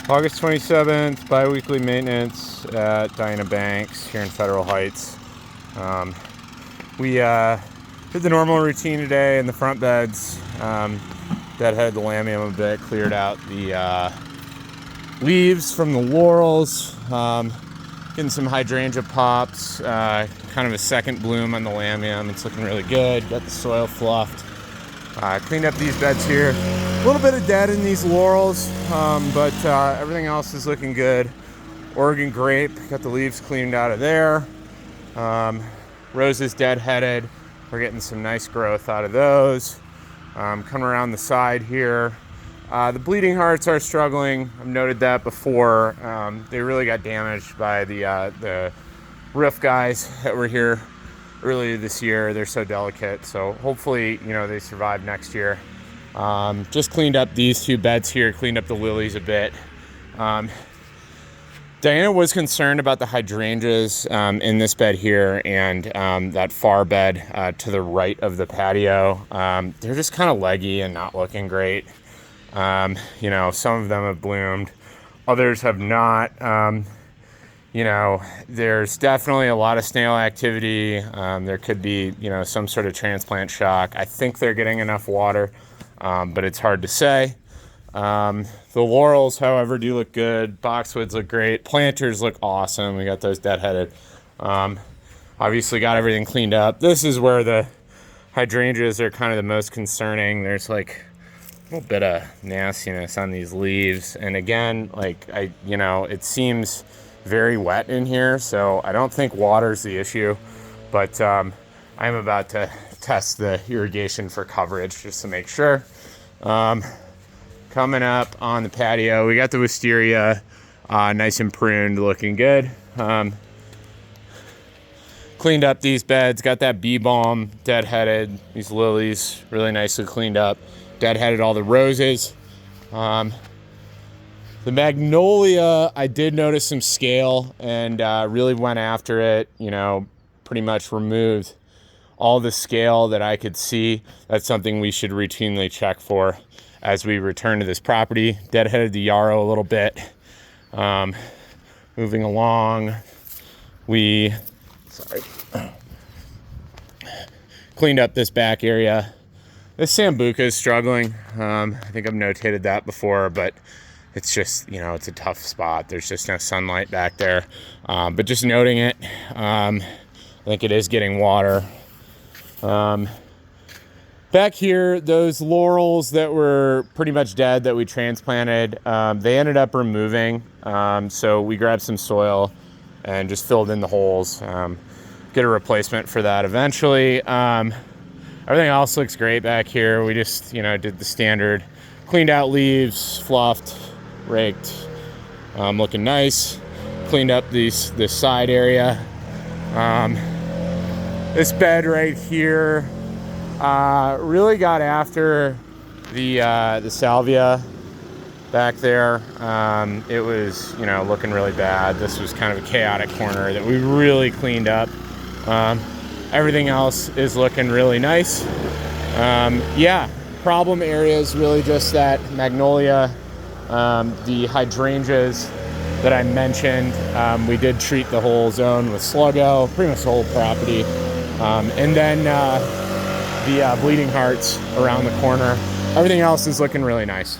August 27th, biweekly maintenance at Diana Banks here in Federal Heights. We did the normal routine today in the front beds. Deadheaded the lamium a bit, cleared out the leaves from the laurels, getting some hydrangea pops, kind of a second bloom on the lamium. It's looking really good. Got the soil fluffed. Cleaned up these beds here. A little bit of dead in these laurels, but everything else is looking good. Oregon grape, got the leaves cleaned out of there. Roses deadheaded. We're getting some nice growth out of those. Coming around the side here. The bleeding hearts are struggling. I've noted that before. They really got damaged by the roof guys that were here earlier this year. They're so delicate, so hopefully, they survive next year. Just cleaned up these two beds here, cleaned up the lilies a bit. Diana was concerned about the hydrangeas in this bed here and that far bed to the right of the patio. They're just kind of leggy and not looking great. Some of them have bloomed, others have not. There's definitely a lot of snail activity. There could be, some sort of transplant shock. I think they're getting enough water, but it's hard to say. The laurels, however, do look good. Boxwoods look great. Planters look awesome. We got those deadheaded. Obviously got everything cleaned up. This is where the hydrangeas are kind of the most concerning. There's like a little bit of nastiness on these leaves. And again, it seems very wet in here, so I don't think water's the issue, but I'm about to test the irrigation for coverage just to make sure. Coming up on the patio, we got the wisteria nice and pruned, looking good. Cleaned up these beds, got that bee balm deadheaded, these lilies really nicely cleaned up, deadheaded all the roses. The magnolia, I did notice some scale and really went after it, pretty much removed all the scale that I could see. That's something we should routinely check for as we return to this property. Deadheaded the yarrow a little bit. Moving along, cleaned up this back area. This sambuca is struggling. I think I've notated that before, but it's just, it's a tough spot. There's just no sunlight back there. But just noting it, I think it is getting water. Back here, those laurels that were pretty much dead that we transplanted, they ended up removing. So we grabbed some soil and just filled in the holes. Get a replacement for that eventually. Everything else looks great back here. We just, did the standard, cleaned out leaves, fluffed, raked, looking nice. Cleaned up this side area. This bed right here really got after the salvia back there. It was looking really bad. This was kind of a chaotic corner that we really cleaned up. Everything else is looking really nice. Problem area is really just that magnolia. The hydrangeas that I mentioned, we did treat the whole zone with sluggo, pretty much the whole property. And then the bleeding hearts around the corner. Everything else is looking really nice.